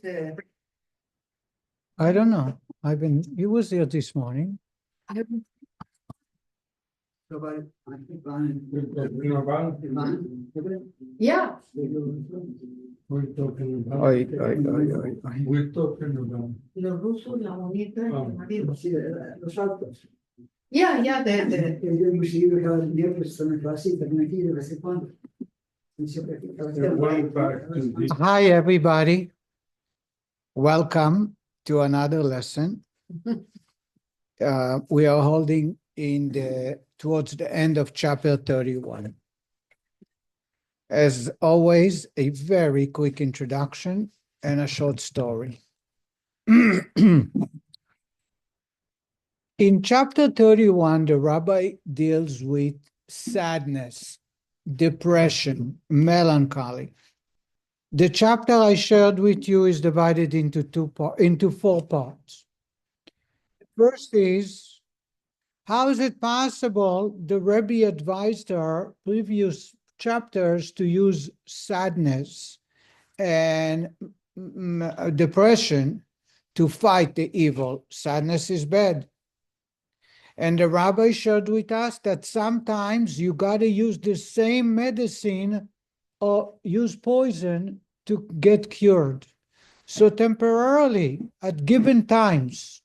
I don't know. He was here this morning. Yeah. We're talking about. Oi, oi, oi, oi, oi. We're talking about. Los rusos, la moneda, Ah. el marido. Los altos. Yeah, yeah, Yo me seguí cada día, pues están en clase, también aquí de vez en cuando. One back to this. Hi, everybody. Welcome to another lesson. We are holding towards the end of chapter 31. As always, a very quick introduction and a short story. In chapter 31, the rabbi deals with sadness, depression, melancholy. The chapter I shared with you is divided into 4 parts. First is, how is it possible the Rebbe advised her previous chapters to use sadness and depression to fight the evil? Sadness is bad. And the rabbi shared with us that sometimes you got to use the same medicine or use poison to get cured. So temporarily, at given times,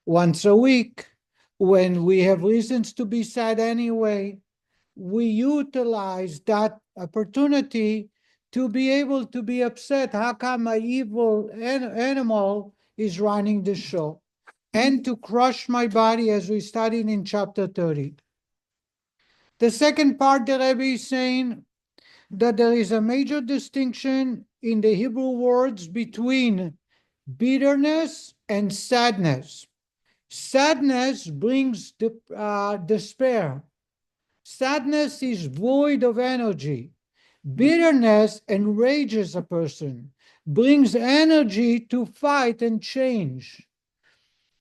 once a week, when we have reasons to be sad anyway, we utilize that opportunity to be able to be upset. How come my evil animal is running the show? And to crush my body, as we studied in chapter 30. The second part, the Rebbe is saying that there is a major distinction in the Hebrew words between bitterness and sadness. Sadness brings despair. Sadness is void of energy. Bitterness enrages a person, brings energy to fight and change.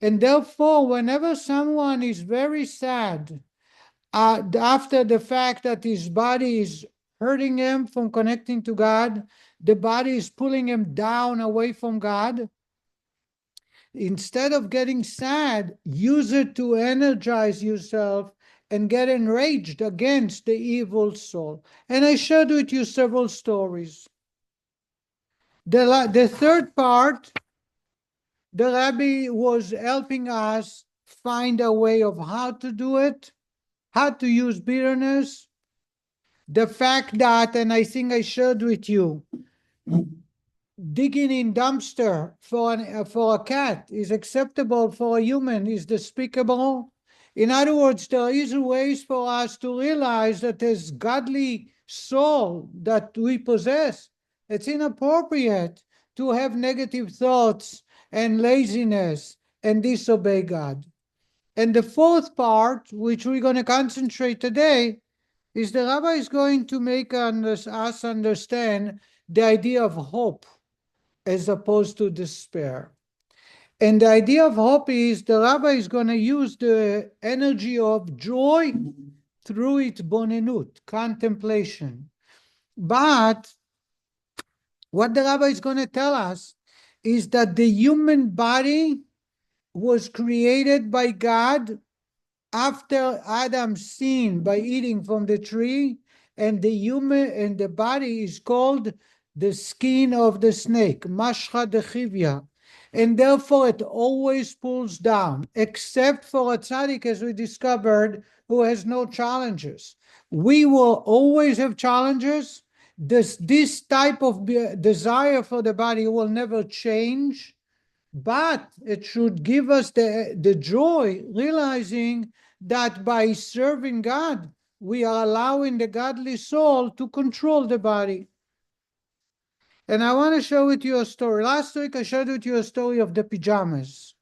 And therefore, whenever someone is very sad, after the fact that his body is hurting him from connecting to God, the body is pulling him down away from God, instead of getting sad, use it to energize yourself and get enraged against the evil soul. And I shared with you several stories. The third part, the Rabbi was helping us find a way of how to do it, how to use bitterness. The fact that, and I think I shared with you, digging in dumpster for a cat is acceptable, for a human is despicable. In other words, there is ways for us to realize that there's godly soul that we possess. It's inappropriate to have negative thoughts and laziness and disobey God. And the fourth part, which we're going to concentrate today, is the Rabbi is going to make us understand the idea of hope as opposed to despair. And the idea of hope is the Rabbi is going to use the energy of joy through its bonenut, contemplation. But what the Rabbi is going to tell us is that the human body was created by God after Adam sinned by eating from the tree, and the body is called the skin of the snake, mashcha dechivya, and therefore it always pulls down, except for a tzaddik, as we discovered, who has no challenges. We will always have challenges. This type of desire for the body will never change, but it should give us the joy, realizing that by serving God, we are allowing the godly soul to control the body. And I want to share with you a story. Last week, I shared with you a story of the pajamas.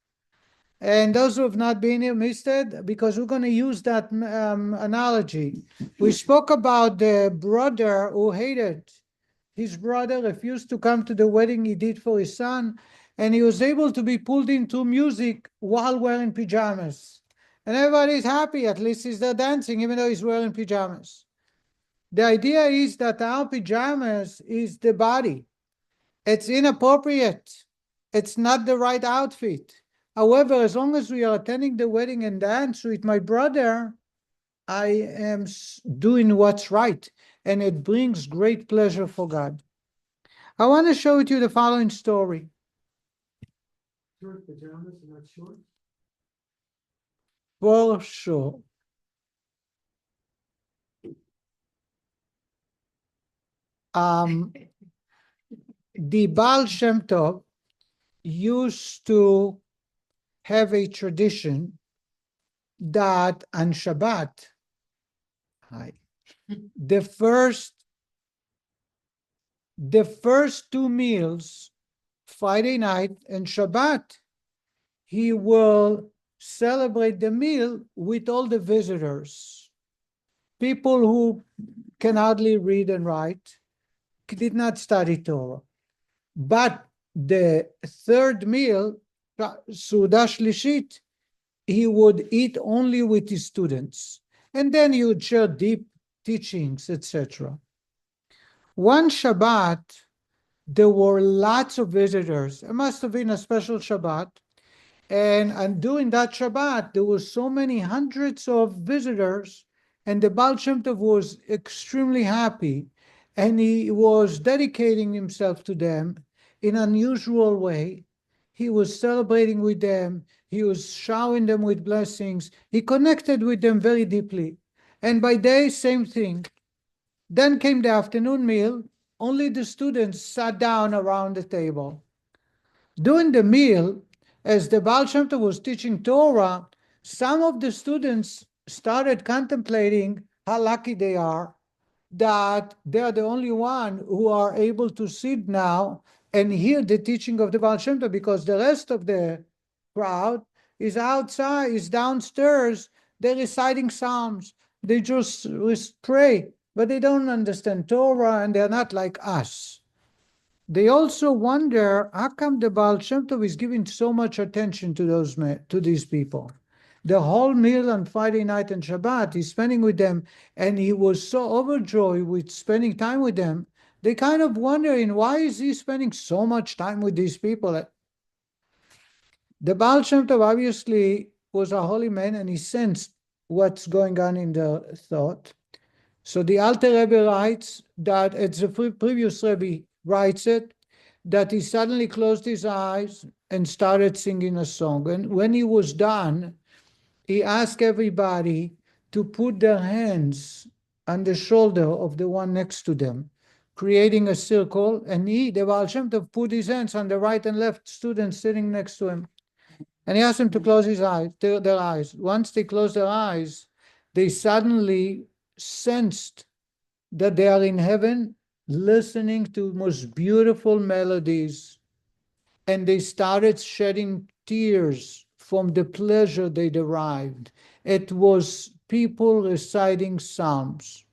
And those who have not been here missed it, because we're going to use that analogy. We spoke about the brother who hated his brother, refused to come to the wedding he did for his son, and he was able to be pulled into music while wearing pajamas. And everybody's happy, at least he's there dancing, even though he's wearing pajamas. The idea is that our pajamas is the body. It's inappropriate It's not the right outfit. However, as long as we are attending the wedding and dance with my brother, I am doing what's right, and it brings great pleasure for God. I want to show you the following story. Short pajamas, not short. For sure. The Baal Shem Tov used to have a tradition that on Shabbat, the first two meals, Friday night and Shabbat, he will celebrate the meal with all the visitors, people who can hardly read and write, did not study Torah. But the third meal, Suda Shlishit, he would eat only with his students. And then he would share deep teachings, etc. One Shabbat, there were lots of visitors. It must have been a special Shabbat. And during that Shabbat, there were so many hundreds of visitors, and the Baal Shem Tov was extremely happy, and he was dedicating himself to them in an unusual way. He was celebrating with them. He was showering them with blessings. He connected with them very deeply. And by day, same thing. Then came the afternoon meal. Only the students sat down around the table. During the meal, as the Baal Shem Tov was teaching Torah, some of the students started contemplating how lucky they are that they are the only one who are able to sit now and hear the teaching of the Baal Shem Tov, because the rest of the crowd is outside, is downstairs. They're reciting Psalms. They just pray, but they don't understand Torah, and they're not like us. They also wonder, how come the Baal Shem Tov is giving so much attention to these people? The whole meal on Friday night and Shabbat, he's spending with them, and he was so overjoyed with spending time with them. They kind of wondering, why is he spending so much time with these people? The Baal Shem Tov obviously was a holy man, and he sensed what's going on in their thought. So the Alter Rebbe writes that, it's the previous Rebbe writes it, that he suddenly closed his eyes and started singing a song. And when he was done, he asked everybody to put their hands on the shoulder of the one next to them, creating a circle. And the Baal Shem Tov, put his hands on the right and left students sitting next to him. And he asked them to close their eyes. Once they closed their eyes, they suddenly sensed that they are in heaven, listening to most beautiful melodies, and they started shedding tears from the pleasure they derived. It was people reciting Psalms.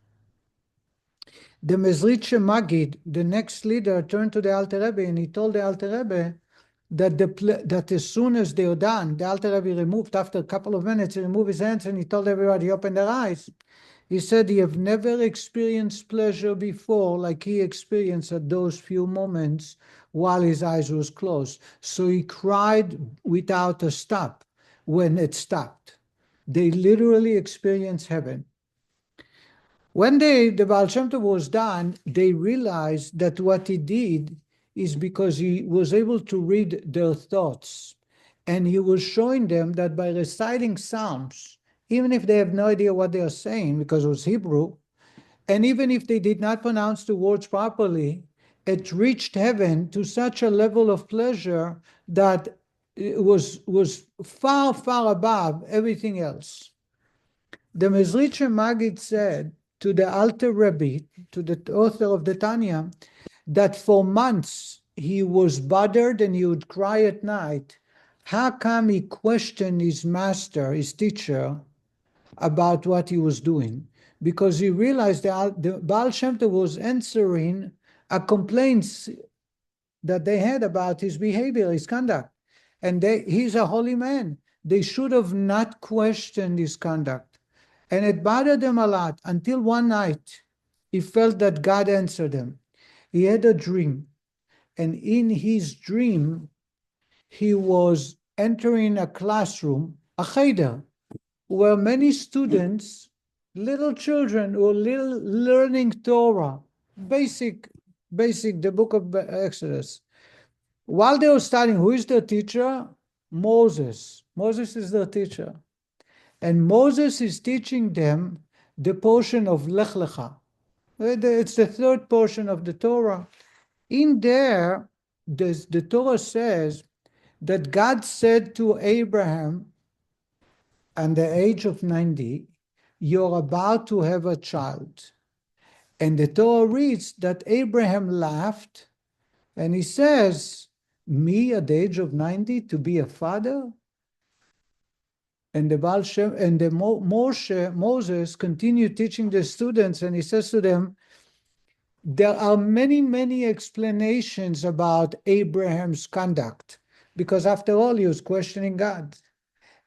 The Mezritcher Maggid, the next leader, turned to the Alter Rebbe, and he told the Alter Rebbe that as soon as they were done, the Alter Rebbe removed, after a couple of minutes, he removed his hands, and he told everybody, open their eyes. He said he have never experienced pleasure before like he experienced at those few moments while his eyes was closed. So he cried without a stop when it stopped. They literally experienced heaven. When the Baal Shem Tov was done, they realized that what he did is because he was able to read their thoughts. And he was showing them that by reciting Psalms, even if they have no idea what they are saying because it was Hebrew, and even if they did not pronounce the words properly, it reached heaven to such a level of pleasure that it was far, far above everything else. The Mezritcher Maggid said to the Alter Rebbe, to the author of the Tanya, that for months he was bothered and he would cry at night. How come he questioned his master, his teacher, about what he was doing? Because he realized that the Baal Shem Tov was answering a complaints that they had about his behavior, his conduct. And he's a holy man. They should have not questioned his conduct. And it bothered them a lot until one night he felt that God answered him. He had a dream. And in his dream, he was entering a classroom, a cheder, where many students, little children who were learning Torah, basic, the book of Exodus. While they were studying, who is their teacher? Moses. Moses is their teacher. And Moses is teaching them the portion of Lech Lecha. It's the third portion of the Torah. In there, the Torah says that God said to Abraham at the age of 90, you're about to have a child. And the Torah reads that Abraham laughed and he says, me at the age of 90 to be a father? And the Baal Shem, and the Moses continued teaching the students, and he says to them, there are many, many explanations about Abraham's conduct, because after all, he was questioning God.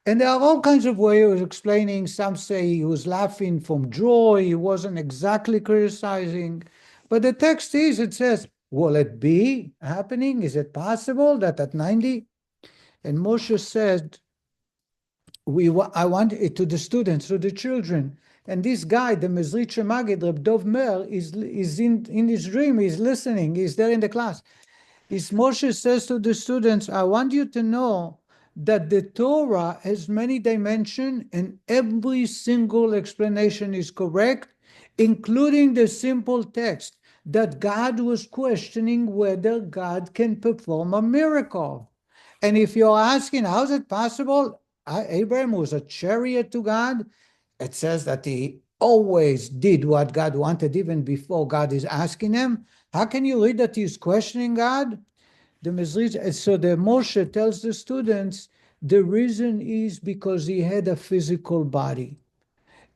And there are all kinds of ways of explaining. Some say he was laughing from joy, he wasn't exactly criticizing. But the text is, it says, will it be happening? Is it possible that at 90? And Moshe said, I want it to the students, to the children. And this guy, the Mezritcher Magid, Reb Dov Mer, is in his dream, he's listening, he's there in the class. Moshe says to the students, I want you to know that the Torah has many dimensions and every single explanation is correct, including the simple text that God was questioning whether God can perform a miracle. And if you're asking, how is it possible? Abraham was a chariot to God. It says that he always did what God wanted even before God is asking him. How can you read that he's questioning God? So the Moshe tells the students, the reason is because he had a physical body.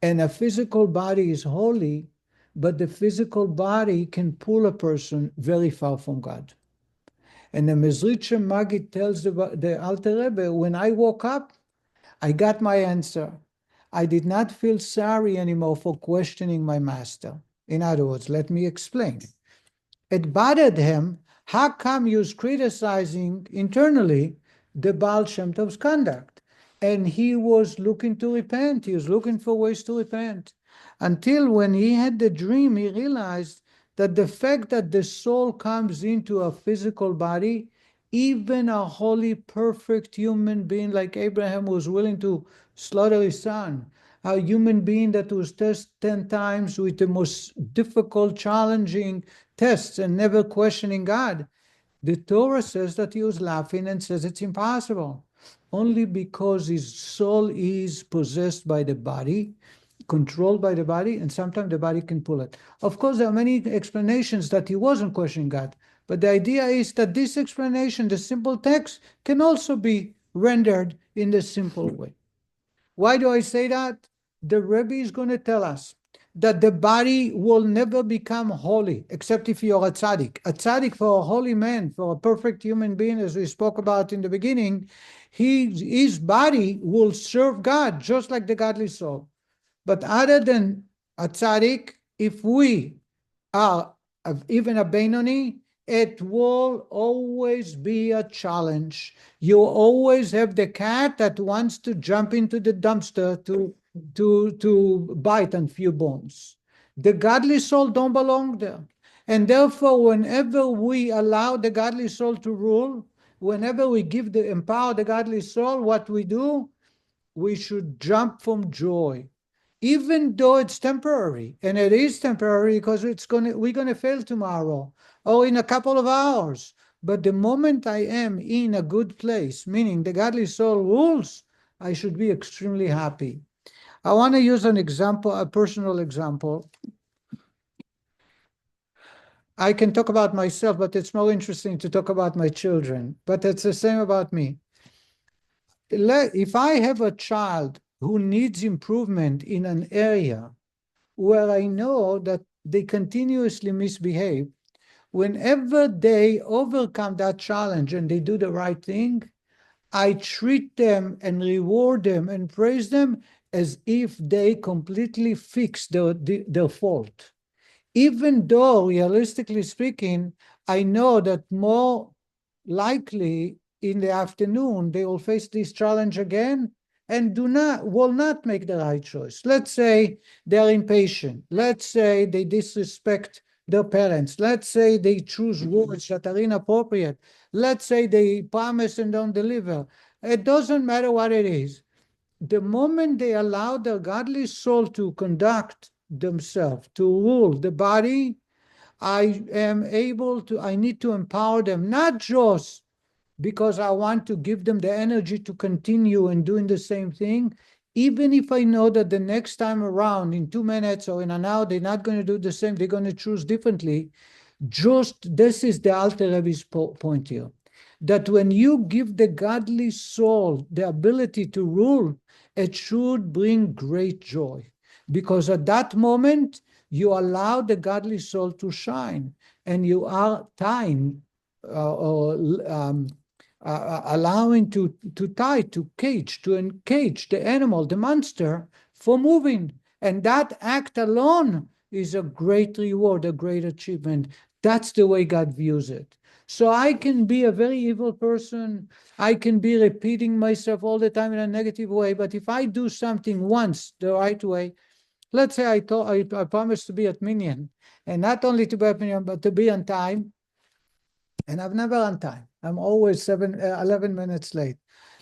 And a physical body is holy, but the physical body can pull a person very far from God. And the Mezritcher Magid tells the Alter Rebbe, when I woke up, I got my answer. I did not feel sorry anymore for questioning my master. In other words, let me explain. It bothered him. How come he was criticizing internally the Baal Shem Tov's conduct? And he was looking to repent. He was looking for ways to repent. Until when he had the dream, he realized that the fact that the soul comes into a physical body, even a holy, perfect human being like Abraham was willing to slaughter his son, a human being that was tested 10 times with the most difficult, challenging tests and never questioning God. The Torah says that he was laughing and says it's impossible. Only because his soul is possessed by the body, controlled by the body, and sometimes the body can pull it. Of course, there are many explanations that he wasn't questioning God, but the idea is that this explanation, the simple text, can also be rendered in the simple way. Why do I say that? The Rebbe is going to tell us that the body will never become holy, except if you're a tzaddik. A tzaddik, for a holy man, for a perfect human being, as we spoke about in the beginning, his body will serve God, just like the godly soul. But other than a tzaddik, if we are even a Benoni, it will always be a challenge. You always have the cat that wants to jump into the dumpster to bite on few bones. The godly soul don't belong there. And therefore, whenever we allow the godly soul to rule, whenever we empower the godly soul, what we do, we should jump from joy. Even though it's temporary, and it is temporary because we're gonna fail tomorrow or in a couple of hours. But the moment I am in a good place, meaning the godly soul rules, I should be extremely happy. I want to use an example, a personal example. I can talk about myself, but it's more interesting to talk about my children. But it's the same about me. If I have a child who needs improvement in an area where I know that they continuously misbehave, whenever they overcome that challenge and they do the right thing, I treat them and reward them and praise them as if they completely fixed their fault. Even though, realistically speaking, I know that more likely in the afternoon, they will face this challenge again and will not make the right choice. Let's say they're impatient. Let's say they disrespect their parents. Let's say they choose words that are inappropriate. Let's say they promise and don't deliver. It doesn't matter what it is. The moment they allow their godly soul to conduct themselves, to rule the body, I need to empower them, not just because I want to give them the energy to continue and doing the same thing, even if I know that the next time around, in 2 minutes or in an hour, they're not going to do the same, they're going to choose differently. Just this is the Alter Rebbe's point here, that when you give the godly soul the ability to rule, it should bring great joy, because at that moment, you allow the godly soul to shine, and you are time allowing to encage the animal, the monster, for moving. And that act alone is a great reward, a great achievement. That's the way God views it. So I can be a very evil person. I can be repeating myself all the time in a negative way. But if I do something once the right way, let's say I promised to be at Minyan, and not only to be at Minyan, but to be on time, and I'm never on time. I'm always 11 minutes late.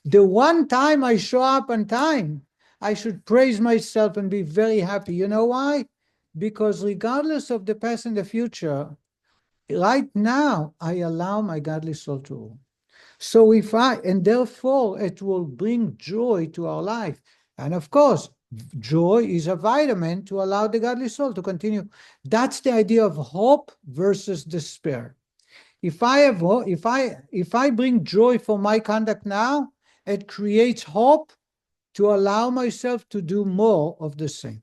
The one time I show up on time, I should praise myself and be very happy. You know why? Because regardless of the past and the future, right now, I allow my godly soul to rule. So and therefore it will bring joy to our life. And of course, joy is a vitamin to allow the godly soul to continue. That's the idea of hope versus despair. If I bring joy for my conduct now, it creates hope to allow myself to do more of the same.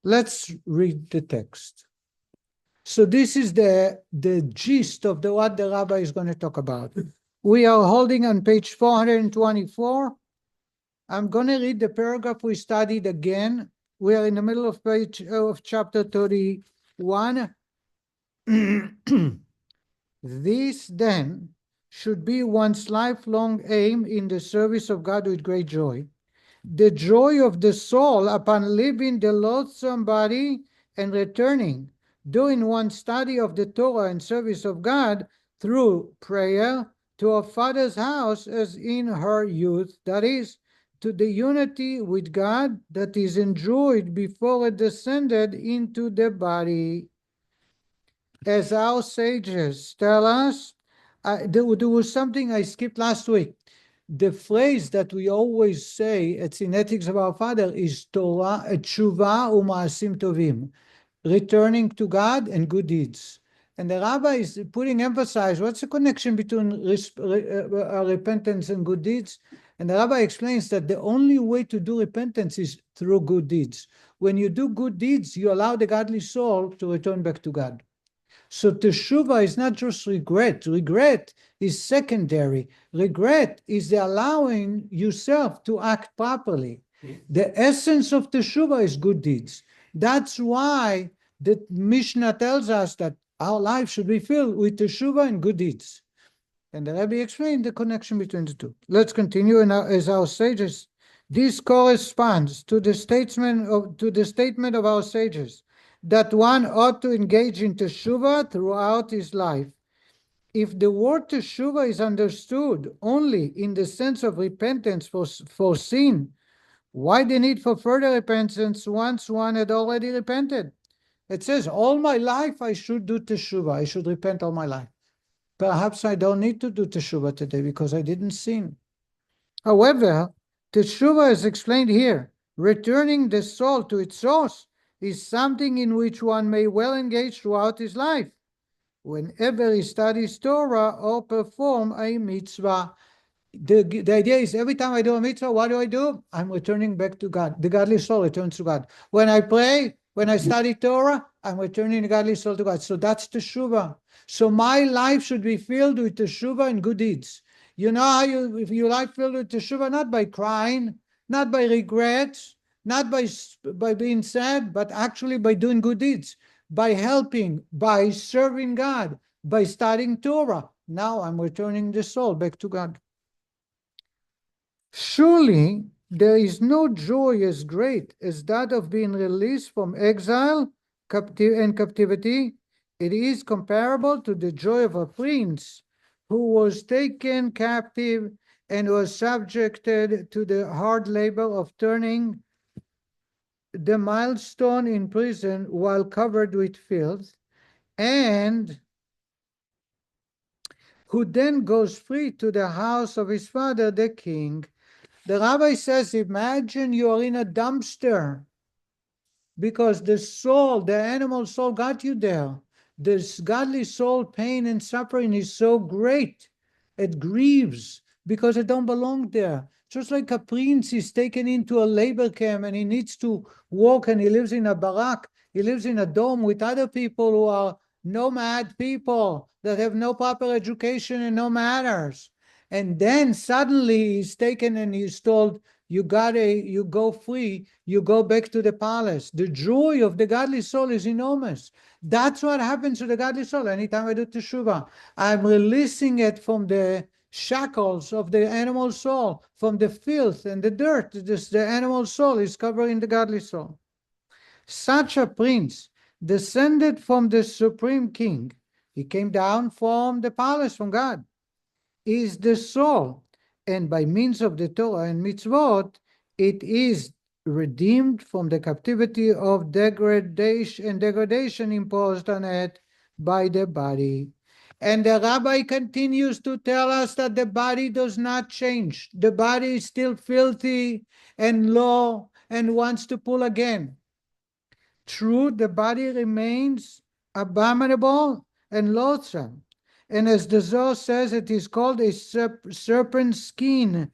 Let's read the text. So this is the gist of what the rabbi is going to talk about. We are holding on page 424. I'm going to read the paragraph we studied again. We are in the middle of chapter 31. This then should be one's lifelong aim in the service of God with great joy. The joy of the soul upon leaving the loathsome body and returning, doing one's study of the Torah and service of God through prayer to her father's house as in her youth, that is, to the unity with God that is enjoyed before it descended into the body. As our sages tell us, there was something I skipped last week. The phrase that we always say, it's in Ethics of Our Father, is Torah, Tshuva u'ma'asim tovim, returning to God and good deeds. And the rabbi is putting emphasis, what's the connection between repentance and good deeds? And the rabbi explains that the only way to do repentance is through good deeds. When you do good deeds, you allow the godly soul to return back to God. So teshuvah is not just regret. Regret is secondary. Regret is the allowing yourself to act properly. The essence of teshuvah is good deeds. That's why the Mishnah tells us that our life should be filled with teshuvah and good deeds. And the Rabbi explained the connection between the two. Let's continue. As our sages, this corresponds to the statement of our sages, that one ought to engage in teshuvah throughout his life. If the word teshuvah is understood only in the sense of repentance for sin, why the need for further repentance once one had already repented? It says, all my life I should do teshuvah. I should repent all my life. Perhaps I don't need to do teshuvah today because I didn't sin. However, teshuvah is explained here. Returning the soul to its source is something in which one may well engage throughout his life, whenever he studies Torah or perform a mitzvah. The idea is every time I do a mitzvah, what do? I'm returning back to God. The godly soul returns to God. When I pray, when I study Torah, I'm returning the godly soul to God. So that's teshuvah. So my life should be filled with teshuvah and good deeds. You know how if your life filled with teshuvah, not by crying, not by regrets, not by being sad, but actually by doing good deeds, by helping, by serving God, by studying Torah. Now I'm returning the soul back to God. Surely there is no joy as great as that of being released from exile and captivity. It is comparable to the joy of a prince who was taken captive and was subjected to the hard labor of turning the milestone in prison while covered with filth, and who then goes free to the house of his father, the king. The rabbi says, imagine you are in a dumpster because the soul, the animal soul got you there. This godly soul pain and suffering is so great. It grieves because it don't belong there. Just like a prince is taken into a labor camp and he needs to walk and he lives in a barrack. He lives in a dome with other people who are nomad people that have no proper education and no manners. And then suddenly he's taken and he's told, you go free, you go back to the palace. The joy of the godly soul is enormous. That's what happens to the godly soul. Anytime I do teshuvah, I'm releasing it from the shackles of the animal soul, from the filth and the dirt. The animal soul is covering the godly soul. Such a prince descended from the supreme king. He came down from the palace, from God, is the soul, and by means of the Torah and mitzvot, it is redeemed from the captivity of degradation imposed on it by the body. And the rabbi continues to tell us that the body does not change. The body is still filthy and low and wants to pull again. True, the body remains abominable and loathsome. And as the Zohar says, it is called a serpent's skin.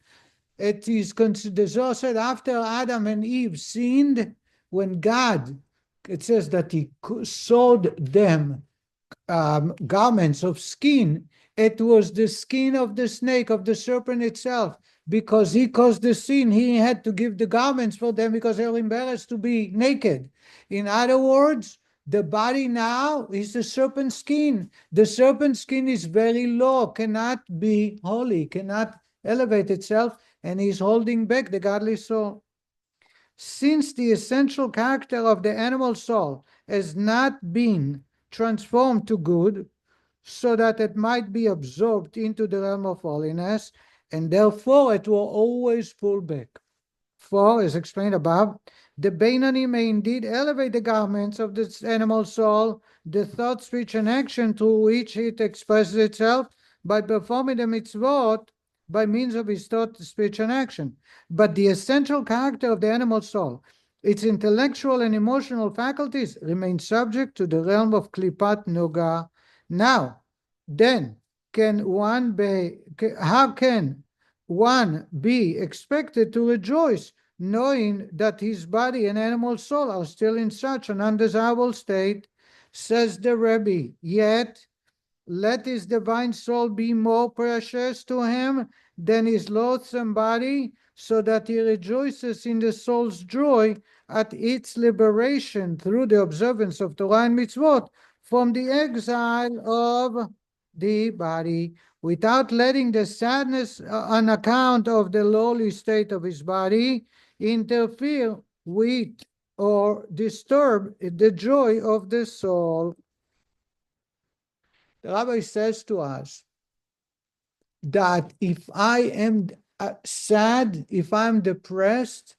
It is considered, the Zohar said, after Adam and Eve sinned, when God, it says that he sewed them garments of skin, it was the skin of the snake, of the serpent itself. Because he caused the sin, he had to give the garments for them because they were embarrassed to be naked. In other words, the body now is the serpent skin. The serpent skin is very low, cannot be holy, cannot elevate itself, and is holding back the godly soul. Since the essential character of the animal soul has not been transformed to good, so that it might be absorbed into the realm of holiness, and therefore it will always pull back. For, as explained above, the Beinani may indeed elevate the garments of this animal soul, the thought, speech, and action through which it expresses itself by performing the mitzvot by means of his thought, speech, and action. But the essential character of the animal soul, its intellectual and emotional faculties, remain subject to the realm of klipat noga. Now, then, how can one be expected to rejoice knowing that his body and animal soul are still in such an undesirable state? Says the Rebbe, yet let his divine soul be more precious to him than his loathsome body, so that he rejoices in the soul's joy at its liberation through the observance of Torah and mitzvot from the exile of the body, without letting the sadness on account of the lowly state of his body interfere with or disturb the joy of the soul. The rabbi says to us that if I am sad, if I'm depressed,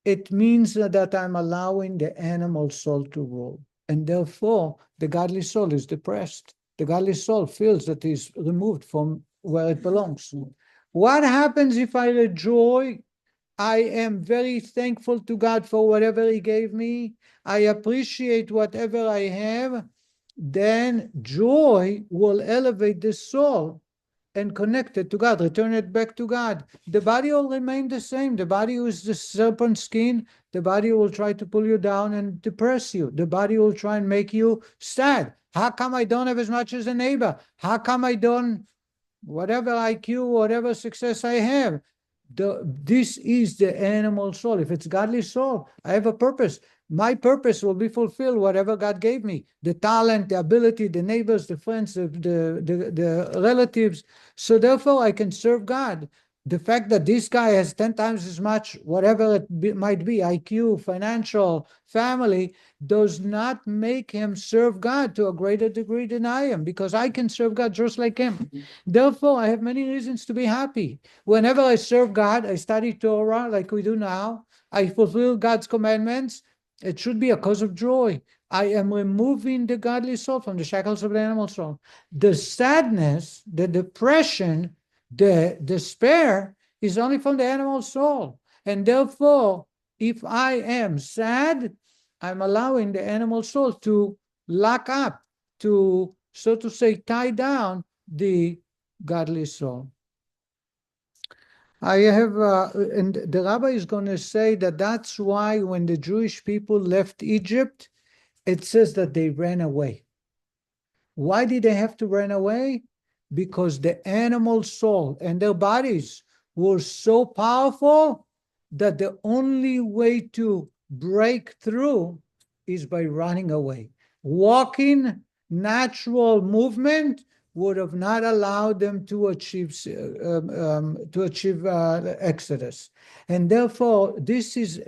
it means that I'm allowing the animal soul to rule. And therefore, the godly soul is depressed. The godly soul feels that he's removed from where it belongs. What happens if I rejoice? I am very thankful to God for whatever he gave me. I appreciate whatever I have. Then joy will elevate the soul and connect it to God, return it back to God. The body will remain the same. The body is the serpent skin. The body will try to pull you down and depress you. The body will try and make you sad. How come I don't have as much as a neighbor? How come I don't, whatever IQ, whatever success I have? This is the animal soul. If it's godly soul, I have a purpose. My purpose will be fulfilled, whatever God gave me. The talent, the ability, the neighbors, the friends, the relatives. So therefore, I can serve God. The fact that this guy has 10 times as much, whatever it might be, IQ, financial, family, does not make him serve God to a greater degree than I am, because I can serve God just like him. Therefore, I have many reasons to be happy. Whenever I serve God, I study Torah like we do now, I fulfill God's commandments, it should be a cause of joy. I am removing the godly soul from the shackles of the animal soul. The sadness, the depression, the despair is only from the animal soul. And therefore, if I am sad, I'm allowing the animal soul to lock up, to, so to say, tie down the godly soul. I have, and the rabbi is going to say that that's why when the Jewish people left Egypt, it says that they ran away. Why did they have to run away? Because the animal soul and their bodies were so powerful that the only way to break through is by running away. Walking, natural movement would have not allowed them to achieve Exodus. And therefore, this is,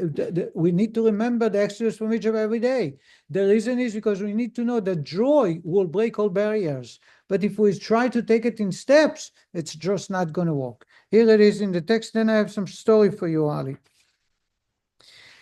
we need to remember the Exodus from Egypt every day. The reason is because we need to know that joy will break all barriers. But if we try to take it in steps, it's just not going to work. Here it is in the text. Then I have some story for you, Ali.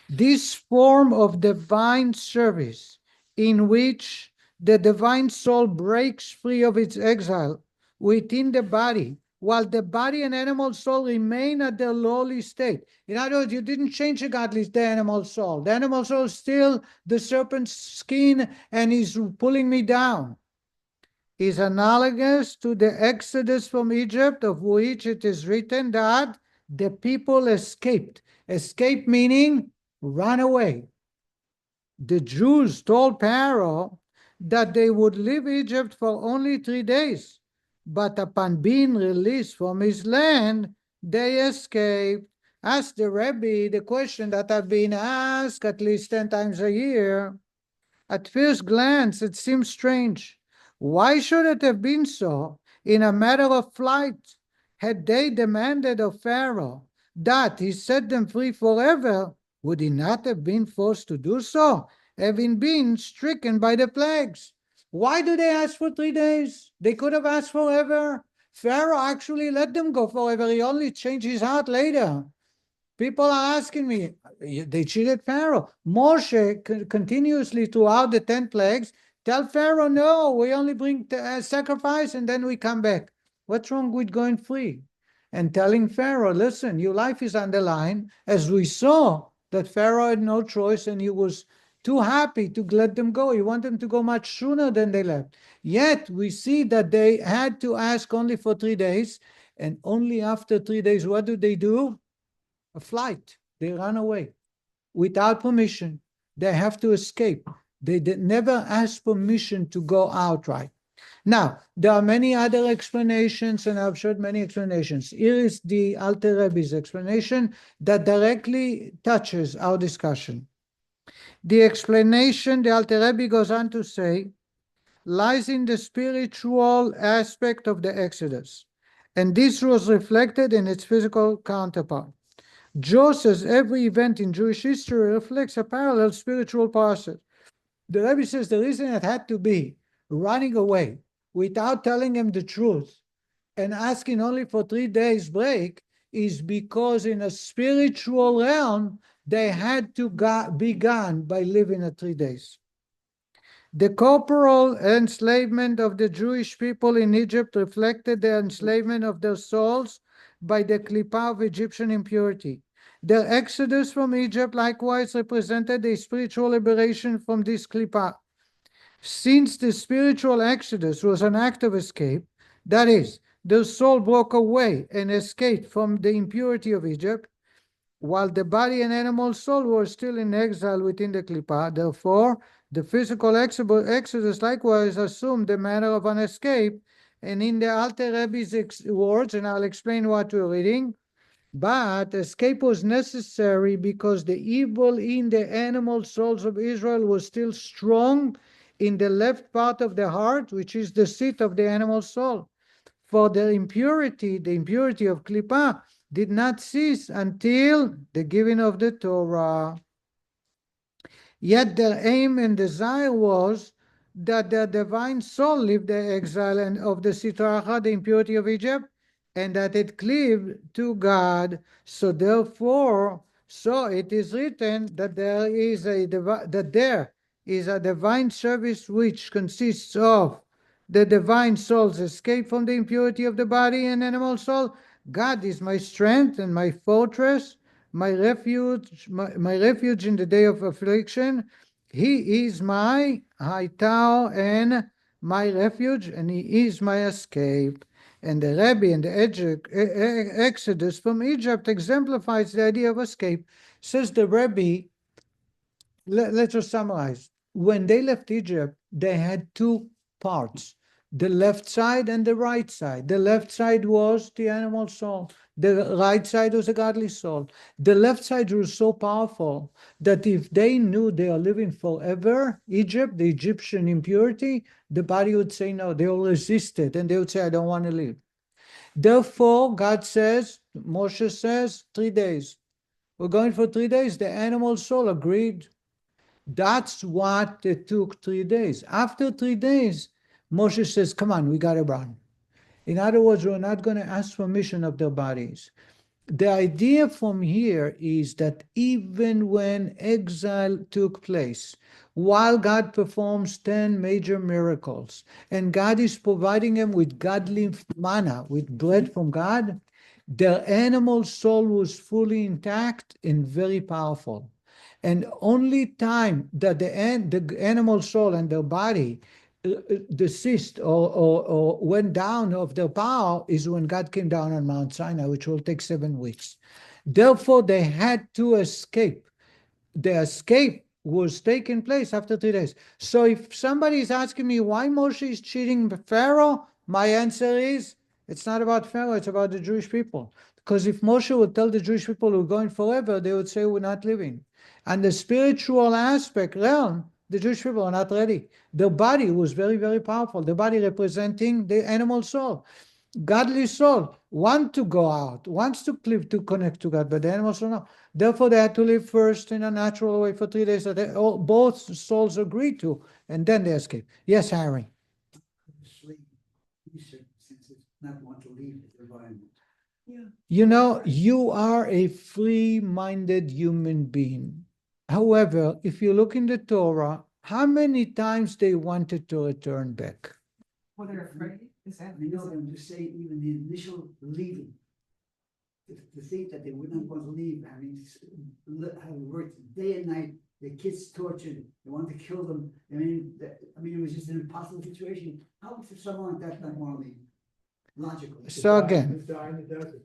This form of divine service in which the divine soul breaks free of its exile within the body, while the body and animal soul remain at their lowly state. In other words, you didn't change the animal soul. The animal soul is still the serpent's skin and is pulling me down. Is analogous to the Exodus from Egypt, of which it is written that the people escaped. Escape meaning run away. The Jews told Pharaoh that they would leave Egypt for only 3 days, but upon being released from his land, they escaped. Ask the Rebbe the question that I've been asked at least 10 times a year. At first glance, it seems strange. Why should it have been so in a matter of flight? Had they demanded of Pharaoh that he set them free forever, would he not have been forced to do so, having been stricken by the plagues? Why do they ask for 3 days? They could have asked forever. Pharaoh actually let them go forever. He only changed his heart later. People are asking me, they cheated Pharaoh. Moshe continuously throughout the 10 plagues tell Pharaoh, no, we only bring sacrifice and then we come back. What's wrong with going free? And telling Pharaoh, listen, your life is on the line, as we saw that Pharaoh had no choice and he was too happy to let them go. He wanted them to go much sooner than they left. Yet we see that they had to ask only for 3 days, and only after 3 days, what do? A flight. They run away without permission. They have to escape. They never ask permission to go outright. Now, there are many other explanations, and I've showed many explanations. Here is the Alter Rebbe's explanation that directly touches our discussion. The explanation, the Alter Rebbe goes on to say, lies in the spiritual aspect of the Exodus, and this was reflected in its physical counterpart. Just as every event in Jewish history reflects a parallel spiritual process. The Rebbe says the reason it had to be running away without telling him the truth and asking only for 3 days break is because in a spiritual realm, they had to be gone by living at 3 days. The corporal enslavement of the Jewish people in Egypt reflected the enslavement of their souls by the klippah of Egyptian impurity. Their exodus from Egypt likewise represented a spiritual liberation from this klippah. Since the spiritual exodus was an act of escape, that is, their soul broke away and escaped from the impurity of Egypt, while the body and animal soul were still in exile within the klippah. Therefore, the physical exodus likewise assumed the manner of an escape, and in the Alter Rebbe's words, and I'll explain what we're reading, But escape was necessary because the evil in the animal souls of Israel was still strong in the left part of the heart, which is the seat of the animal soul. For the impurity of Klippa, did not cease until the giving of the Torah. Yet their aim and desire was that the divine soul leave the exile and of the Sitra, the impurity of Egypt, and that it cleave to God. So therefore, so it is written that there is a divine service which consists of the divine soul's escape from the impurity of the body and animal soul. God is my strength and my fortress, my refuge, my refuge in the day of affliction. He is my high tower and my refuge, and he is my escape. And the Rebbe in the Exodus from Egypt exemplifies the idea of escape. Says the Rebbe, let's just summarize. When they left Egypt, they had two parts, the left side and the right side. The left side was the animal soul. The right side was a godly soul. The left side was so powerful that if they knew they are living forever, Egypt, the Egyptian impurity, the body would say no. They all resisted and they would say, I don't want to live. Therefore, God says, Moshe says, 3 days. We're going for 3 days. The animal soul agreed. That's what it took 3 days. After 3 days, Moshe says, come on, we got to run. In other words, we're not going to ask permission of their bodies. The idea from here is that even when exile took place, while God performs 10 major miracles, and God is providing them with godly manna, with bread from God, their animal soul was fully intact and very powerful. And only time that the animal soul and their body deceased or went down of their power is when God came down on Mount Sinai, which will take 7 weeks. Therefore, they had to escape. The escape was taking place after 3 days. So if somebody is asking me why Moshe is cheating Pharaoh, my answer is, it's not about Pharaoh, it's about the Jewish people. Because if Moshe would tell the Jewish people we're going forever, they would say we're not living. And the spiritual aspect realm, the Jewish people are not ready. Their body was very, very powerful. The body representing the animal soul. Godly soul want to go out, wants to live to connect to God, but the animal soul no. Therefore, they had to live first in a natural way for 3 days that both souls agreed to, and then they escape. Yes, Harry. Sleep, these circumstances, not want to leave the environment. You know, you are a free-minded human being. However, if you look in the Torah, how many times they wanted to return back? Well, they're afraid, is that? I know them to say even the initial leaving, to think that they would not want to leave, having worked day and night, the kids tortured, they want to kill them. I mean, it was just an impossible situation. How would someone like that not want to leave? Logically. So again,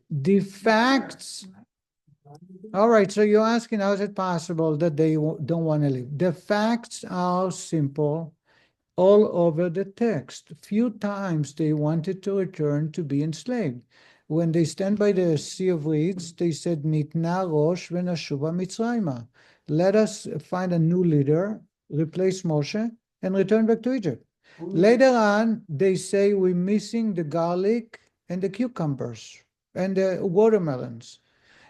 the facts. All right, so you're asking how is it possible that they don't want to leave? The facts are simple all over the text. Few times they wanted to return to be enslaved. When they stand by the Sea of Reeds, they said, Nitna Rosh v'nashuva Mitzrayma. Let us find a new leader, replace Moshe, and return back to Egypt. Later on, they say we're missing the garlic and the cucumbers and the watermelons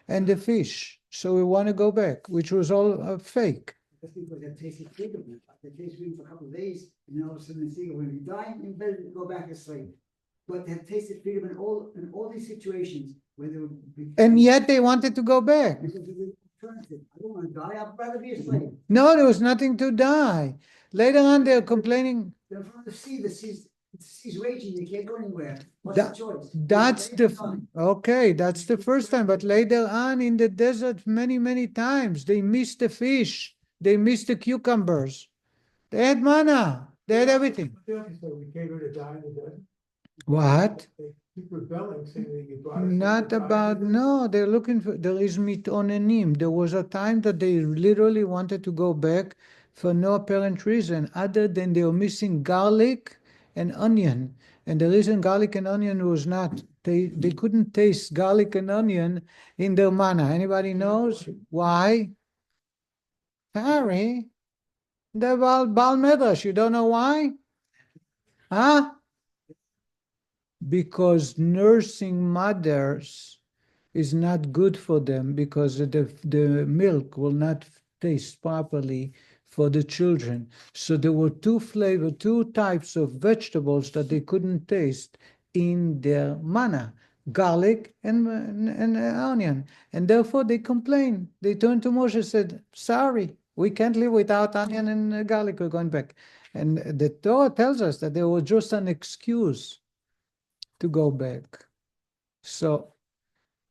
and the fish. So we want to go back, which was all fake. That's because they tasted freedom. They tasted freedom for a couple of days, and all of a sudden they think when we die, in bed, go back as slave. But they have tasted freedom in all these situations where they would be. And yet they wanted to go back. Because of the alternative. I don't want to die. I'd rather be a slave. No, there was nothing to die. Later on, they're complaining. They're from the sea's raging. They can't go anywhere. What's the choice? That's that's the first time. But later on in the desert, many, many times, they missed the fish. They missed the cucumbers. They had manna. They had everything. What? Keep rebelling, saying that you brought us Not about, no, they're looking for, there is mitonenim. There was a time that they literally wanted to go back for no apparent reason other than they were missing garlic and onion. And the reason garlic and onion was not, they couldn't taste garlic and onion in their manna. Anybody knows why? Harry, the Baal Medrash, you don't know why? Huh? Because nursing mothers is not good for them, because the milk will not taste properly for the children. So there were two types of vegetables that they couldn't taste in their manna, garlic and onion. And therefore they complained. They turned to Moshe and said, sorry, we can't live without onion and garlic, we're going back. And the Torah tells us that there was just an excuse to go back. So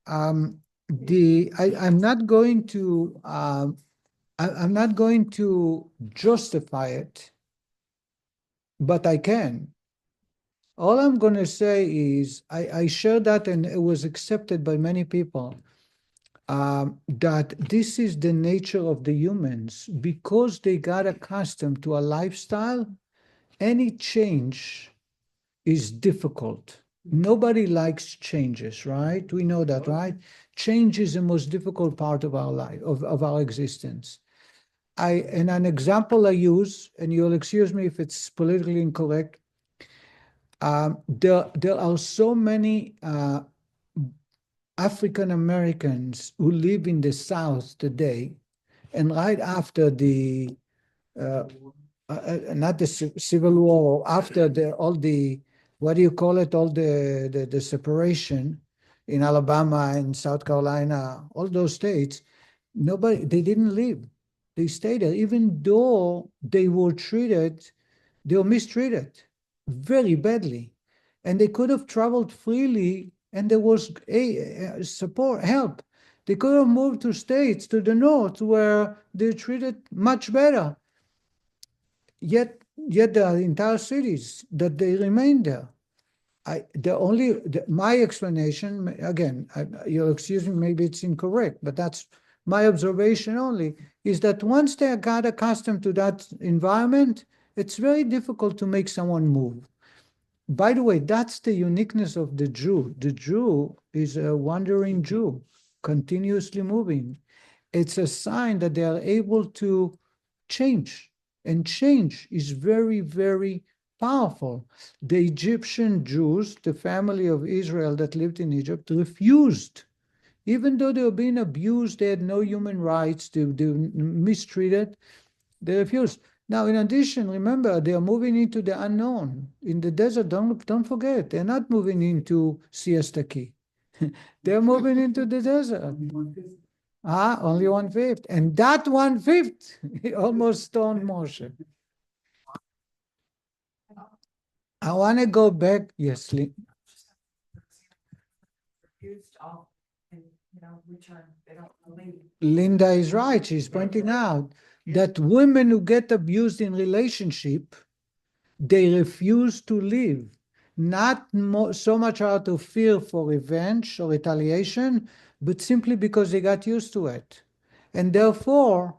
I'm not going to I'm not going to justify it, but I can. All I'm going to say is I share that, and it was accepted by many people, that this is the nature of the humans. Because they got accustomed to a lifestyle, any change is difficult. Nobody likes changes, right? We know that, right? Change is the most difficult part of our life, of our existence. And an example I use, and you'll excuse me if it's politically incorrect, there are so many African Americans who live in the South today, and right after the not the Civil War, after all the what do you call it, all the separation in Alabama and South Carolina, all those states, they didn't leave. They stayed there, even though they were mistreated very badly. And they could have traveled freely, and there was support, help. They could have moved to states to the north where they're treated much better. Yet there are entire cities that they remain there. My explanation, again, you'll excuse me, maybe it's incorrect, but that's my observation only, is that once they got accustomed to that environment, it's very difficult to make someone move. By the way, that's the uniqueness of the Jew. The Jew is a wandering Jew, continuously moving. It's a sign that they are able to change, and change is very, very powerful. The Egyptian Jews, the family of Israel that lived in Egypt, refused. Even though they were being abused, they had no human rights, they were mistreated, they refused. Now, in addition, remember, they are moving into the unknown. In the desert, don't forget, they're not moving into Siesta Key. They're moving into the desert. Only 1/5. And that 1/5 almost stoned Moshe. I want to go back. Yes, Refused all and, return, they don't leave. Linda is right. She's pointing out that women who get abused in relationship, they refuse to leave. Not so much out of fear for revenge or retaliation, but simply because they got used to it. And therefore,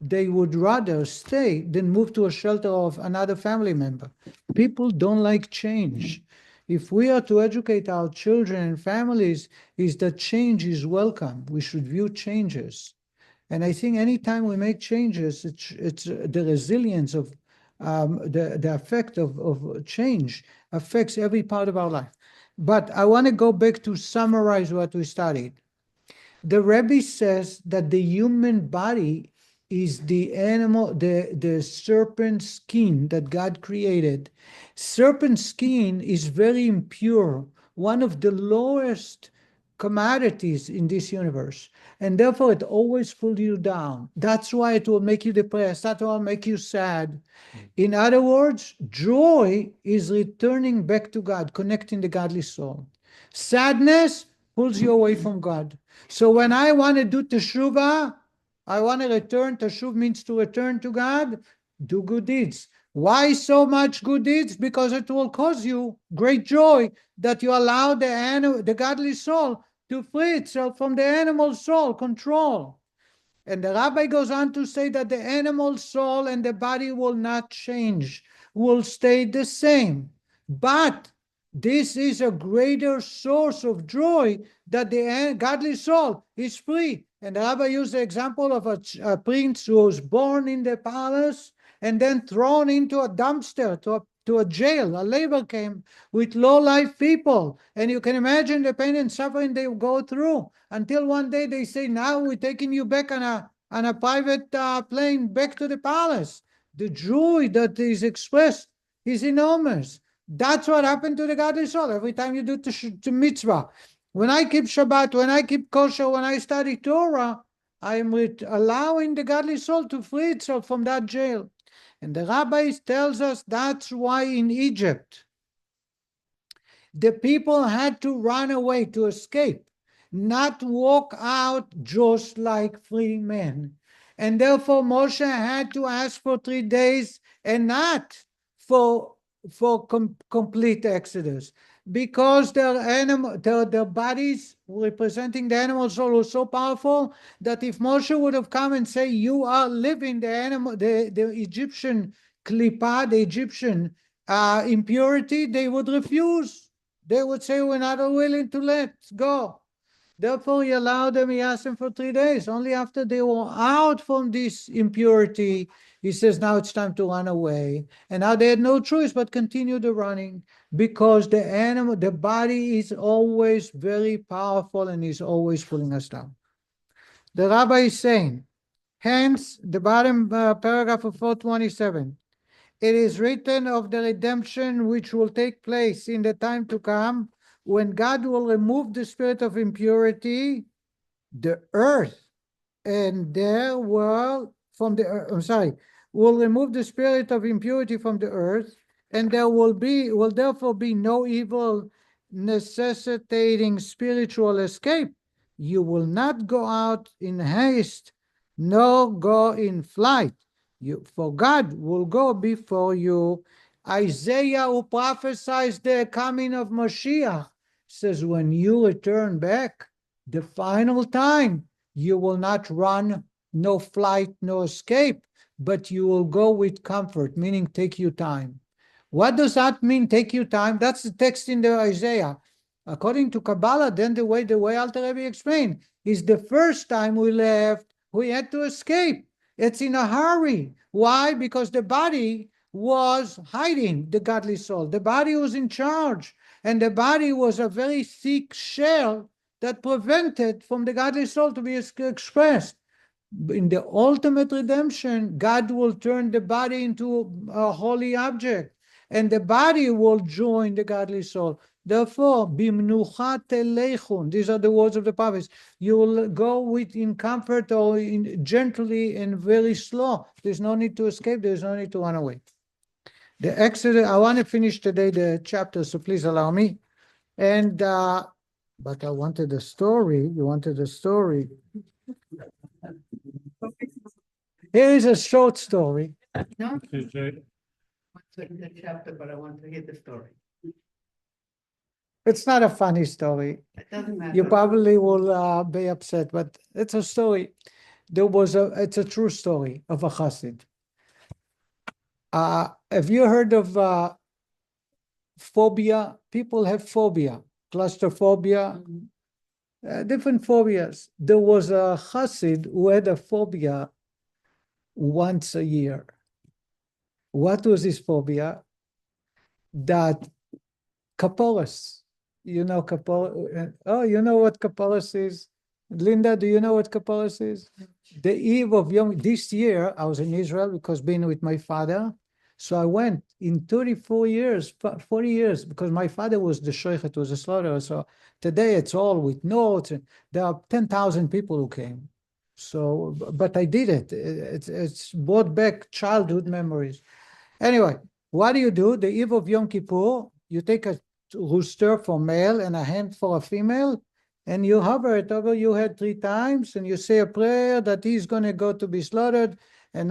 they would rather stay than move to a shelter of another family member. People don't like change. If we are to educate our children and families, is that change is welcome. We should view changes. And I think anytime we make changes, it's the resilience of the effect of change affects every part of our life. But I want to go back to summarize what we studied. The Rebbe says that the human body is the animal, the serpent skin that God created. Serpent skin is very impure, one of the lowest commodities in this universe, and therefore it always pulls you down. That's why it will make you depressed. That will make you sad. In other words, joy is returning back to God, connecting the godly soul. Sadness pulls you away from God. So when I want to do teshuvah, I want to return. Teshuv means to return to God. Do good deeds. Why so much good deeds? Because it will cause you great joy that you allow the godly soul to free itself from the animal soul control. And the rabbi goes on to say that the animal soul and the body will not change, will stay the same. But this is a greater source of joy that the godly soul is free. And the rabbi used the example of a prince who was born in the palace and then thrown into a dumpster, to a jail, a labor camp with low-life people. And you can imagine the pain and suffering they go through until one day they say, now we're taking you back on a private plane back to the palace. The joy that is expressed is enormous. That's what happened to the godly soul every time you do the mitzvah. When I keep Shabbat, when I keep kosher, when I study Torah, I am allowing the godly soul to free itself from that jail. And the rabbi tells us that's why in Egypt, the people had to run away, to escape, not walk out just like free men. And therefore Moshe had to ask for 3 days and not for complete exodus, because their bodies representing the animal soul was so powerful that if Moshe would have come and say, you are living the Egyptian klipa, the Egyptian impurity, they would refuse. They would say, we're not willing to let go. Therefore, he allowed them, he asked them for 3 days. Only after they were out from this impurity, he says, now it's time to run away. And now they had no choice but continue the running, because the body is always very powerful and is always pulling us down. The rabbi is saying, hence, the bottom paragraph of 427, it is written of the redemption which will take place in the time to come, when God will remove the spirit of impurity, the earth and their world from the earth, will remove the spirit of impurity from the earth, and there will therefore be no evil necessitating spiritual escape. You will not go out in haste, nor go in flight. For God will go before you. Isaiah, who prophesies the coming of Mashiach, says, when you return back, the final time, you will not run, no flight, no escape, but you will go with comfort, meaning take your time. What does that mean, take your time? That's the text in the Isaiah. According to Kabbalah, then the way Alter Rebbe explained, is the first time we left, we had to escape. It's in a hurry. Why? Because the body was hiding the godly soul. The body was in charge, and the body was a very thick shell that prevented from the godly soul to be expressed. In the ultimate redemption, God will turn the body into a holy object, and the body will join the godly soul. Therefore, bimnucha telechun, these are the words of the prophets, you will go in comfort, or gently and very slow. There's no need to escape, there's no need to run away. The Exodus, I want to finish today the chapter, so please allow me. And but I wanted a story. You wanted a story. Here is a short story. No? The chapter, but I want to hear the story. It's not a funny story. It doesn't matter. You probably will be upset, but it's a story. It's a true story of a chassid. Have you heard of phobia? People have phobia, claustrophobia, different phobias. There was a chassid who had a phobia once a year. What was his phobia? That kaporos. You know kaporos? Oh, you know what kaporos is? Linda, do you know what kaporos is? The eve of Yom, this year, I was in Israel because being with my father. So I went in 34 years, 40 years, because my father was the shochet, was a slaughterer. So today it's all with notes. And there are 10,000 people who came. So, but I did it. It's brought back childhood memories. Anyway, what do? The eve of Yom Kippur, you take a rooster for male and a hen for a female, and you hover it over your head 3 times, and you say a prayer that he's going to go to be slaughtered, and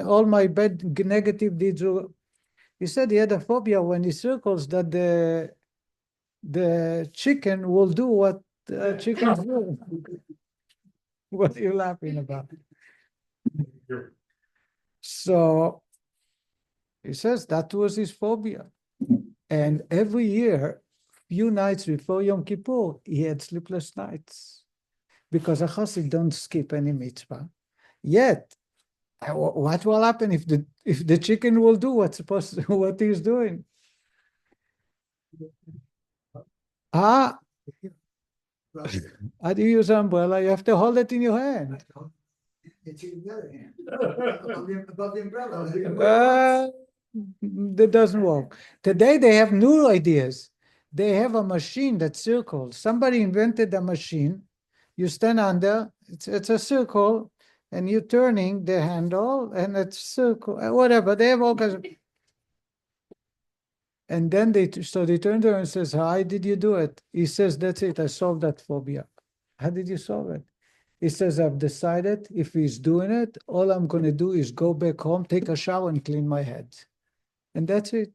all my bad negative deeds will. He said he had a phobia when he circles that the chicken will do what chickens do. What are you laughing about? So he says that was his phobia. And every year, few nights before Yom Kippur, he had sleepless nights because a chassid don't skip any mitzvah. Yet, what will happen if the chicken will do what he's doing? How do you use umbrella? You have to hold it in your hand. It's in the other hand. Above the umbrella. That doesn't work. Today they have new ideas. They have a machine that circles. Somebody invented a machine. You stand under, it's a circle, and you're turning the handle, and it's circle, whatever. They have all kinds of. And then they turn to him and says, "How did you do it?" He says, "That's it. I solved that phobia." How did you solve it? He says, "I've decided if he's doing it, all I'm going to do is go back home, take a shower, and clean my head, and that's it."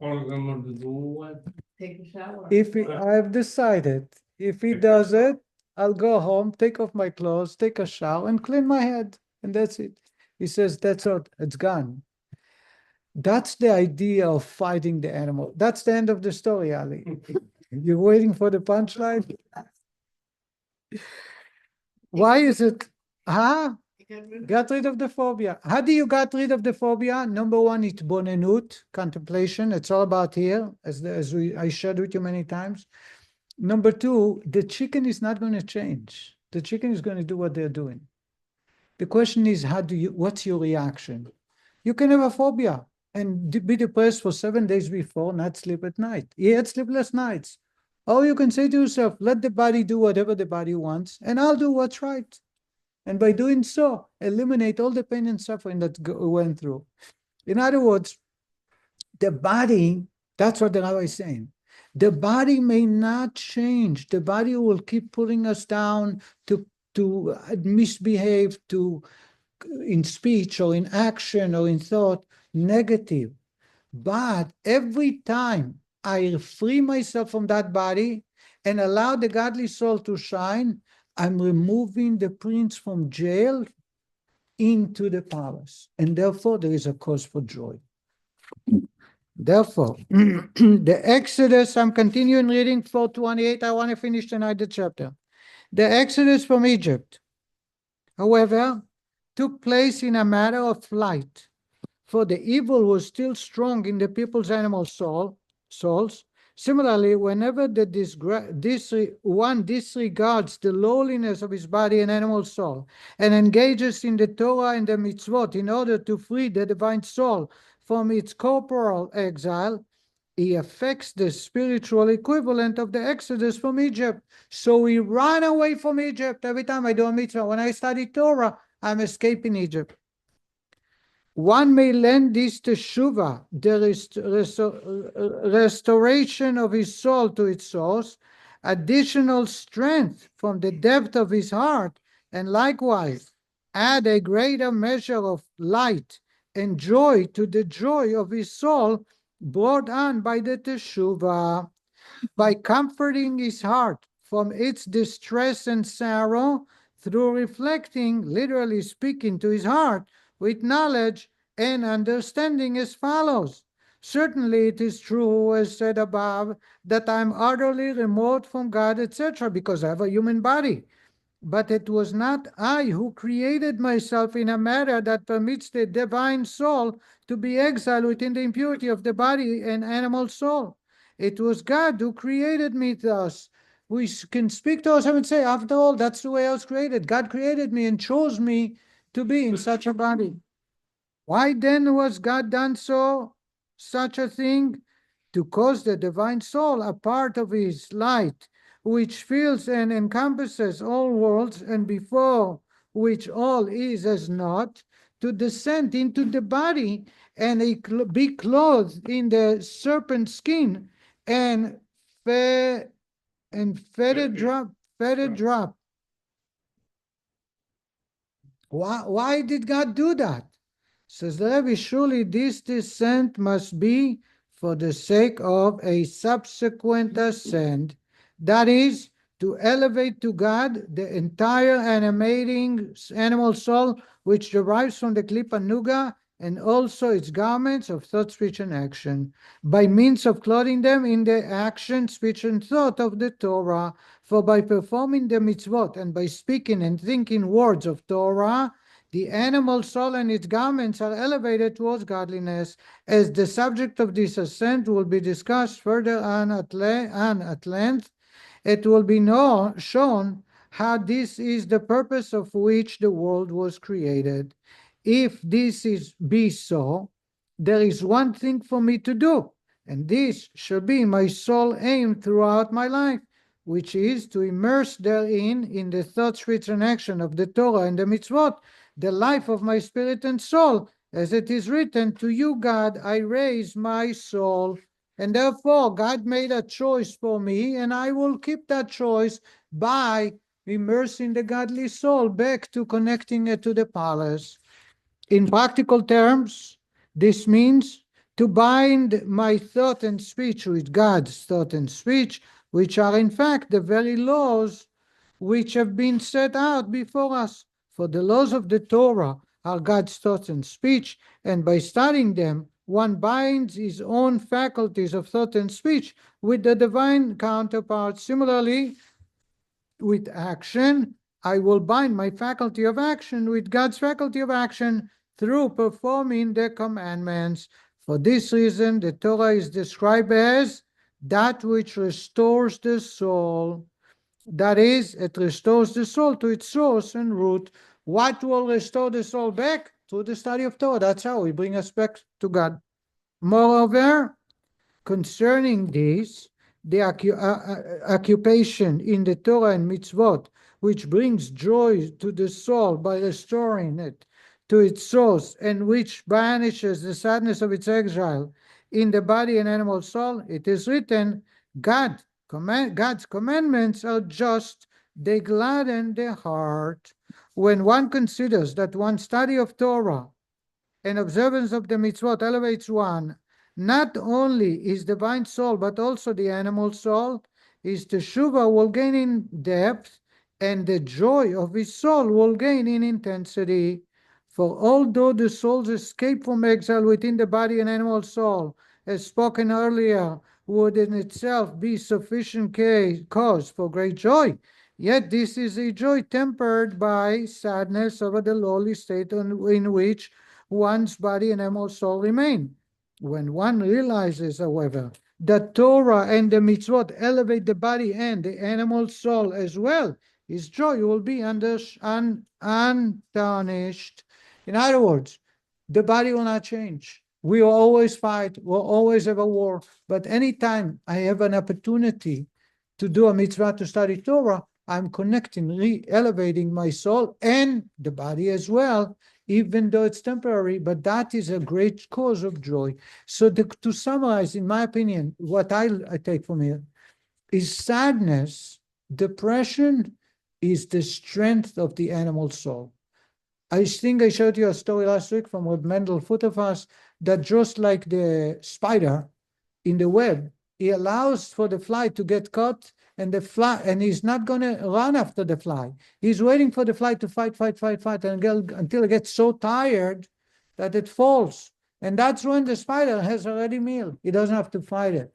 All I'm gonna do what? Take a shower. I've decided, if he does it, I'll go home, take off my clothes, take a shower, and clean my head, and that's it. He says, "That's it. It's gone." That's the idea of fighting the animal. That's the end of the story, Ali. You're waiting for the punchline? Why is it? Huh? Got rid of the phobia. How do you got rid of the phobia? Number one, it's bonenut, contemplation. It's all about here, I shared with you many times. Number two, the chicken is not going to change. The chicken is going to do what they're doing. The question is, what's your reaction? You can have a phobia and be depressed for 7 days before, not sleep at night. He had sleepless nights. Or you can say to yourself, let the body do whatever the body wants, and I'll do what's right. And by doing so, eliminate all the pain and suffering that went through. In other words, the body, that's what the rabbi is saying. The body may not change. The body will keep pulling us down to misbehave, in speech or in action or in thought, negative. But every time I free myself from that body and allow the godly soul to shine, I'm removing the prince from jail into the palace. And therefore, there is a cause for joy. Therefore, the Exodus, I'm continuing reading 428. I want to finish tonight the chapter. The Exodus from Egypt, however, took place in a matter of flight, for the evil was still strong in the people's animal souls. Similarly, whenever one disregards the lowliness of his body and animal soul and engages in the Torah and the mitzvot in order to free the divine soul from its corporal exile, he affects the spiritual equivalent of the Exodus from Egypt. So we run away from Egypt every time I do a mitzvah. When I study Torah, I'm escaping Egypt. One may lend this to Teshuva, the restoration of his soul to its source, additional strength from the depth of his heart, and likewise add a greater measure of light and joy to the joy of his soul brought on by the Teshuva. By comforting his heart from its distress and sorrow through reflecting, literally speaking to his heart, with knowledge and understanding as follows. Certainly it is true, as said above, that I am utterly remote from God, etc., because I have a human body. But it was not I who created myself in a manner that permits the divine soul to be exiled within the impurity of the body and animal soul. It was God who created me thus. We can speak to ourselves and say, after all, that's the way I was created. God created me and chose me to be in such a body. Why then was God done such a thing? To cause the divine soul, a part of his light, which fills and encompasses all worlds, and before which all is as naught, to descend into the body and be clothed in the serpent skin and fed drop. Why did God do that? Says the Rebbe, surely this descent must be for the sake of a subsequent ascent, that is, to elevate to God the entire animating animal soul which derives from the Klippa Nuga and also its garments of thought, speech, and action, by means of clothing them in the action, speech, and thought of the Torah. For by performing the mitzvot and by speaking and thinking words of Torah, the animal soul and its garments are elevated towards godliness. As the subject of this ascent will be discussed further on at length, it will be shown how this is the purpose of which the world was created. If be so, there is one thing for me to do, and this shall be my sole aim throughout my life, which is to immerse therein, in the thought, speech, and action of the Torah and the mitzvot, the life of my spirit and soul. As it is written, to you, God, I raise my soul. And therefore, God made a choice for me, and I will keep that choice by immersing the godly soul back to connecting it to the palace. In practical terms, this means to bind my thought and speech with God's thought and speech, which are in fact the very laws which have been set out before us. For the laws of the Torah are God's thoughts and speech, and by studying them, one binds his own faculties of thought and speech with the divine counterpart. Similarly, with action, I will bind my faculty of action with God's faculty of action through performing the commandments. For this reason, the Torah is described as that which restores the soul. That is, it restores the soul to its source and root. What will restore the soul back? Through the study of Torah. That's how we bring us back to God. Moreover, concerning this, the occupation in the Torah and mitzvot, which brings joy to the soul by restoring it to its source, and which banishes the sadness of its exile in the body and animal soul, it is written, God's commandments are just, they gladden the heart. When one considers that one's study of Torah and observance of the mitzvot elevates one, not only his divine soul, but also the animal soul, his teshuva will gain in depth, and the joy of his soul will gain in intensity. For although the soul's escape from exile within the body and animal soul, as spoken earlier, would in itself be sufficient cause for great joy, yet this is a joy tempered by sadness over the lowly state in which one's body and animal soul remain. When one realizes, however, that Torah and the mitzvot elevate the body and the animal soul as well, his joy will be untarnished. In other words, the body will not change. We will always fight, we'll always have a war, but anytime I have an opportunity to do a mitzvah, to study Torah, I'm connecting, elevating my soul and the body as well, even though it's temporary, but that is a great cause of joy. So to summarize, in my opinion, what I take from here is sadness, depression is the strength of the animal soul. I think I showed you a story last week from Reb Mendel Futterfass that just like the spider in the web, he allows for the fly to get caught, and he's not going to run after the fly. He's waiting for the fly to fight until it gets so tired that it falls. And that's when the spider has a ready meal. He doesn't have to fight it.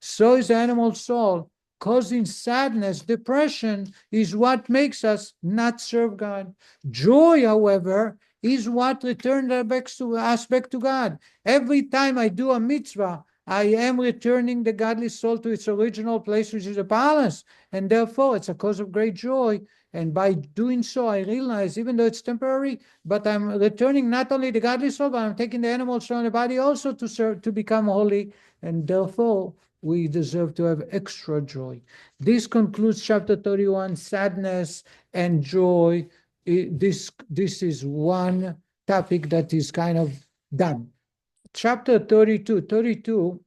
So is the animal soul. Causing sadness, depression is what makes us not serve God. Joy, however, is what returns us back to God. Every time I do a mitzvah, I am returning the godly soul to its original place, which is the palace, and therefore it's a cause of great joy. And by doing so, I realize, even though it's temporary, but I'm returning not only the godly soul, but I'm taking the animal soul and the body also to serve, to become holy, and therefore we deserve to have extra joy. This concludes chapter 31, sadness and joy. This is one topic that is kind of done. Chapter 32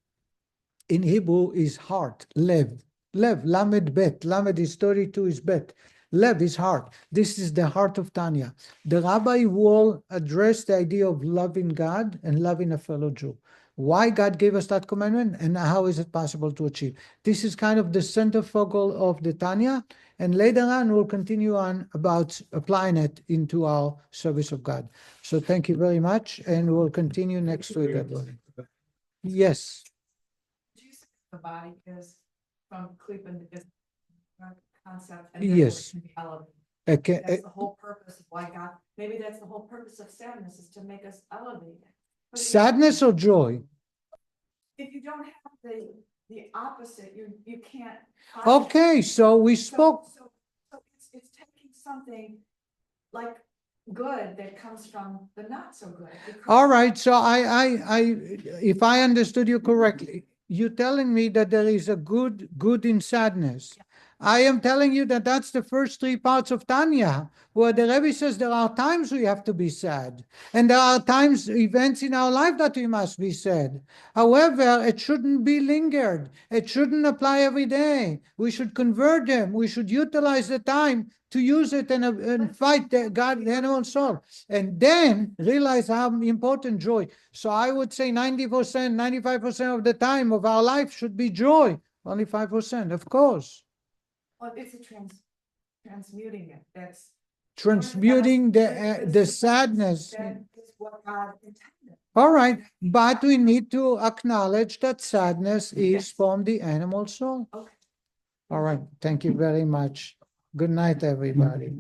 in Hebrew is heart, lev. Lev, lamed bet. Lamed is 32 is bet. Lev is heart. This is the heart of Tanya. The rabbi will address the idea of loving God and loving a fellow Jew. why God gave us that commandment and how is it possible to achieve. This is kind of the center focal of the Tanya, and later on we'll continue on about applying it into our service of God. So thank you very much, and we'll continue next week. everyone. Yes, Did you say the body is from Cleveland is a concept? And therefore Yes. it can be elevated? okay, That's the whole purpose of why God, maybe that's the whole purpose of sadness is to make us elevated. But if you- sadness or joy? If you don't have the opposite, you can't. Okay, so we So- spoke. So it's taking something like good that comes from the not so good. because- All right, so if I understood you correctly, you're telling me that there is a good in sadness. Yeah. I am telling you that that's the first three parts of Tanya, where the Rebbe says there are times we have to be sad, and there are times, events in our life that we must be sad. However, it shouldn't be lingered. It shouldn't apply every day. We should convert them. We should utilize the time to use it and fight the God, the animal soul, and then realize how important joy. So I would say 90%, 95% of the time of our life should be joy. Only 5%, of course. Well, it's a transmuting it, that's. Transmuting the sadness. That is what God intended. All right, but we need to acknowledge that sadness is from the animal soul. Okay. All right, thank you very much. Good night, everybody.